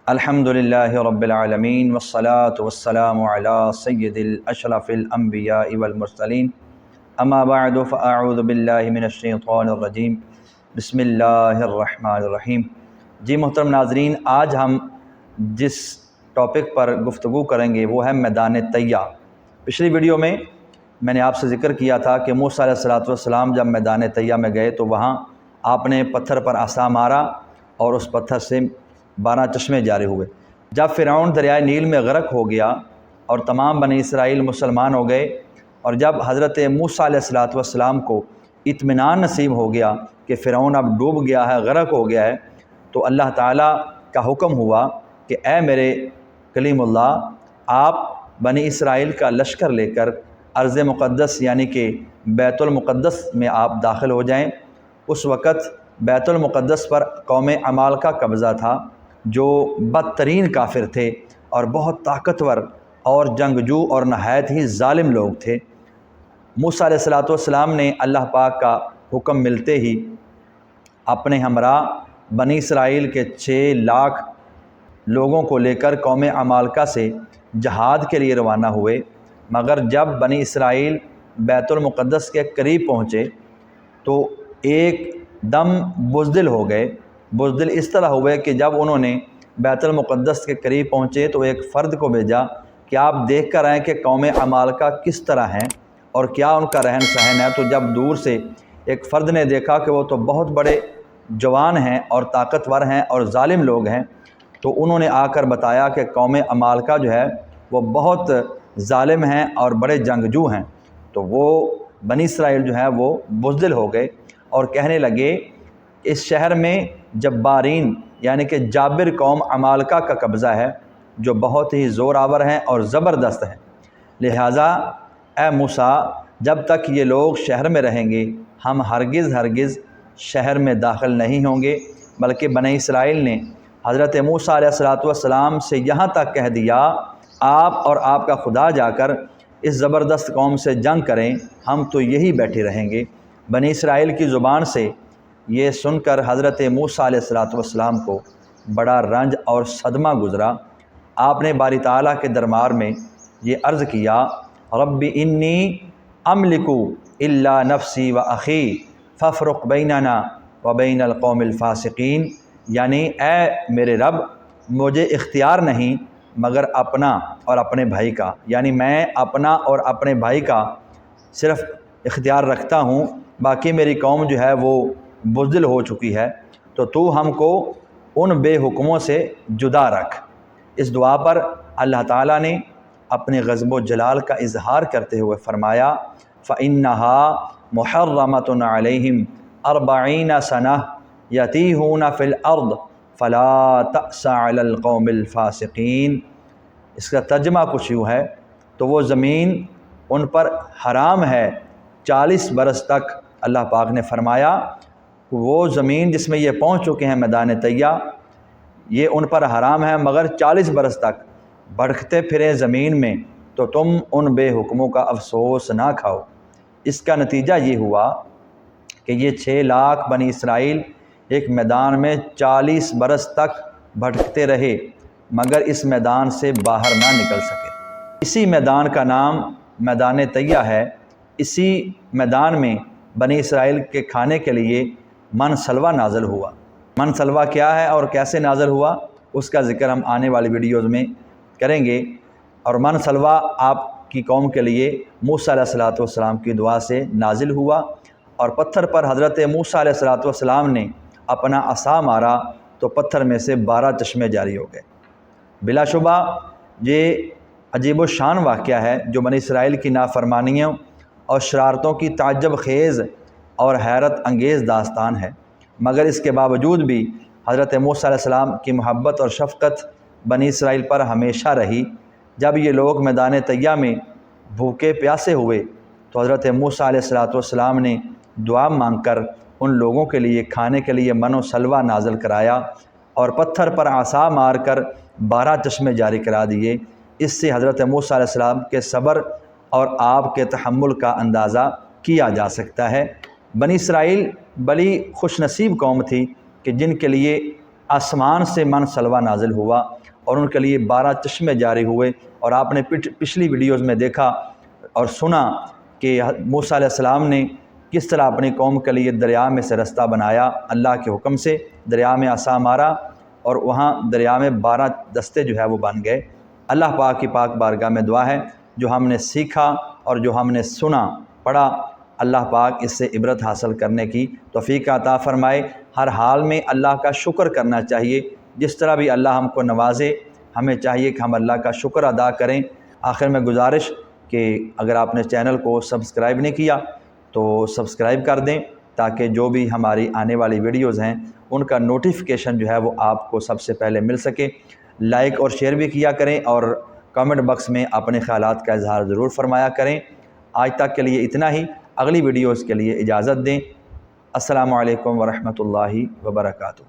الحمدللہ رب العالمین والصلاة والسلام علی سید الاشرف الانبیاء والمرسلین اما بعد فاعوذ باللہ من الشیطان الرجیم بسم اللہ الرحمن الرحیم۔ جی محترم ناظرین، آج ہم جس ٹاپک پر گفتگو کریں گے وہ ہے میدان طیہ۔ پچھلی ویڈیو میں نے آپ سے ذکر کیا تھا کہ موسیٰ علیہ السلام جب میدان طیہ میں گئے تو وہاں آپ نے پتھر پر عصا مارا اور اس پتھر سے 12 چشمے جاری ہوئے۔ جب فرعون دریائے نیل میں غرق ہو گیا اور تمام بنی اسرائیل مسلمان ہو گئے، اور جب حضرت موسیٰ علیہ السلام کو اطمینان نصیب ہو گیا کہ فرعون اب ڈوب گیا ہے، غرق ہو گیا ہے، تو اللہ تعالیٰ کا حکم ہوا کہ اے میرے کلیم اللہ، آپ بنی اسرائیل کا لشکر لے کر ارض مقدس یعنی کہ بیت المقدس میں آپ داخل ہو جائیں۔ اس وقت بیت المقدس پر قوم عمالقہ کا قبضہ تھا، جو بدترین کافر تھے اور بہت طاقتور اور جنگجو اور نہایت ہی ظالم لوگ تھے۔ موسیٰ علیہ السلام نے اللہ پاک کا حکم ملتے ہی اپنے ہمراہ بنی اسرائیل کے 6 لاکھ لوگوں کو لے کر قوم عمالقہ سے جہاد کے لیے روانہ ہوئے، مگر جب بنی اسرائیل بیت المقدس کے قریب پہنچے تو ایک دم بزدل ہو گئے۔ بزدل اس طرح ہوئے کہ جب انہوں نے بیت المقدس کے قریب پہنچے تو ایک فرد کو بھیجا کہ آپ دیکھ کر آئیں کہ قوم عمالقہ کس طرح ہیں اور کیا ان کا رہن سہن ہے۔ تو جب دور سے ایک فرد نے دیکھا کہ وہ تو بہت بڑے جوان ہیں اور طاقتور ہیں اور ظالم لوگ ہیں، تو انہوں نے آ کر بتایا کہ قوم عمالقہ جو ہے وہ بہت ظالم ہیں اور بڑے جنگجو ہیں۔ تو وہ بنی اسرائیل جو ہے وہ بزدل ہو گئے اور کہنے لگے اس شہر میں جبارین یعنی کہ جابر قوم عمالقہ کا قبضہ ہے، جو بہت ہی زور آور ہیں اور زبردست ہیں، لہٰذا اے موسیٰ، جب تک یہ لوگ شہر میں رہیں گے ہم ہرگز شہر میں داخل نہیں ہوں گے۔ بلکہ بنی اسرائیل نے حضرت موسیٰ علیہ السلام سے یہاں تک کہہ دیا، آپ اور آپ کا خدا جا کر اس زبردست قوم سے جنگ کریں، ہم تو یہی بیٹھے رہیں گے۔ بنی اسرائیل کی زبان سے یہ سن کر حضرت موسیٰ علیہ السلام کو بڑا رنج اور صدمہ گزرا۔ آپ نے باری تعالیٰ کے دربار میں یہ عرض کیا، رب انی املک الا نفسی و اخی فافرق بیننا و بین القوم الفاسقین، یعنی اے میرے رب، مجھے اختیار نہیں مگر اپنا اور اپنے بھائی کا، یعنی میں اپنا اور اپنے بھائی کا صرف اختیار رکھتا ہوں، باقی میری قوم جو ہے وہ بزدل ہو چکی ہے، تو ہم کو ان بے حکموں سے جدا رکھ۔ اس دعا پر اللہ تعالیٰ نے اپنے غضب و جلال کا اظہار کرتے ہوئے فرمایا، فَإِنَّهَا مُحَرَّمَةٌ عَلَيْهِمْ 40 سَنَةً يَتِيهُونَ فِي الْأَرْضِ فَلَا تَأْسَ عَلَى الْقَوْمِ الْفَاسِقِينَ۔ اس کا ترجمہ کچھ یوں ہے، تو وہ زمین ان پر حرام ہے 40 برس تک۔ اللہ پاک نے فرمایا وہ زمین جس میں یہ پہنچ چکے ہیں میدان طیہ، یہ ان پر حرام ہے مگر 40 برس تک بھٹکتے پھریں زمین میں، تو تم ان بے حکموں کا افسوس نہ کھاؤ۔ اس کا نتیجہ یہ ہوا کہ یہ 6 لاکھ بنی اسرائیل ایک میدان میں 40 برس تک بھٹکتے رہے مگر اس میدان سے باہر نہ نکل سکے۔ اسی میدان کا نام میدان طیہ ہے۔ اسی میدان میں بنی اسرائیل کے کھانے کے لیے من سلوہ نازل ہوا۔ من سلوہ کیا ہے اور کیسے نازل ہوا، اس کا ذکر ہم آنے والی ویڈیوز میں کریں گے۔ اور من سلوہ آپ کی قوم کے لیے موسیٰ علیہ السلام کی دعا سے نازل ہوا، اور پتھر پر حضرت موسیٰ علیہ السلام نے اپنا عصا مارا تو پتھر میں سے 12 چشمے جاری ہو گئے۔ بلا شبہ یہ عجیب و شان واقعہ ہے جو بنی اسرائیل کی نافرمانیوں اور شرارتوں کی تعجب خیز اور حیرت انگیز داستان ہے، مگر اس کے باوجود بھی حضرت موسیٰ علیہ السلام کی محبت اور شفقت بنی اسرائیل پر ہمیشہ رہی۔ جب یہ لوگ میدان طیہ میں بھوکے پیاسے ہوئے تو حضرت موسیٰ علیہ السلام نے دعا مانگ کر ان لوگوں کے لیے کھانے کے لیے من و سلوہ نازل کرایا اور پتھر پر عصا مار کر 12 چشمے جاری کرا دیے۔ اس سے حضرت موسیٰ علیہ السلام کے صبر اور آپ کے تحمل کا اندازہ کیا جا سکتا ہے۔ بنی اسرائیل بڑی خوش نصیب قوم تھی کہ جن کے لیے آسمان سے من سلوا نازل ہوا اور ان کے لیے 12 چشمے جاری ہوئے۔ اور آپ نے پچھلی ویڈیوز میں دیکھا اور سنا کہ موسیٰ علیہ السلام نے کس طرح اپنی قوم کے لیے دریا میں سے رستہ بنایا، اللہ کے حکم سے دریا میں عصا مارا اور وہاں دریا میں 12 دستے جو ہے وہ بن گئے۔ اللہ پاک کی پاک بارگاہ میں دعا ہے جو ہم نے سیکھا اور جو ہم نے سنا پڑھا، اللہ پاک اس سے عبرت حاصل کرنے کی توفیق عطا فرمائے۔ ہر حال میں اللہ کا شکر کرنا چاہیے، جس طرح بھی اللہ ہم کو نوازے ہمیں چاہیے کہ ہم اللہ کا شکر ادا کریں۔ آخر میں گزارش کہ اگر آپ نے چینل کو سبسکرائب نہیں کیا تو سبسکرائب کر دیں تاکہ جو بھی ہماری آنے والی ویڈیوز ہیں ان کا نوٹیفیکیشن جو ہے وہ آپ کو سب سے پہلے مل سکے۔ لائک اور شیئر بھی کیا کریں اور کمنٹ باکس میں اپنے خیالات کا اظہار ضرور فرمایا کریں۔ آج تک کے لیے اتنا ہی، اگلی ویڈیوز کے لیے اجازت دیں۔ السلام علیکم ورحمۃ اللہ وبرکاتہ۔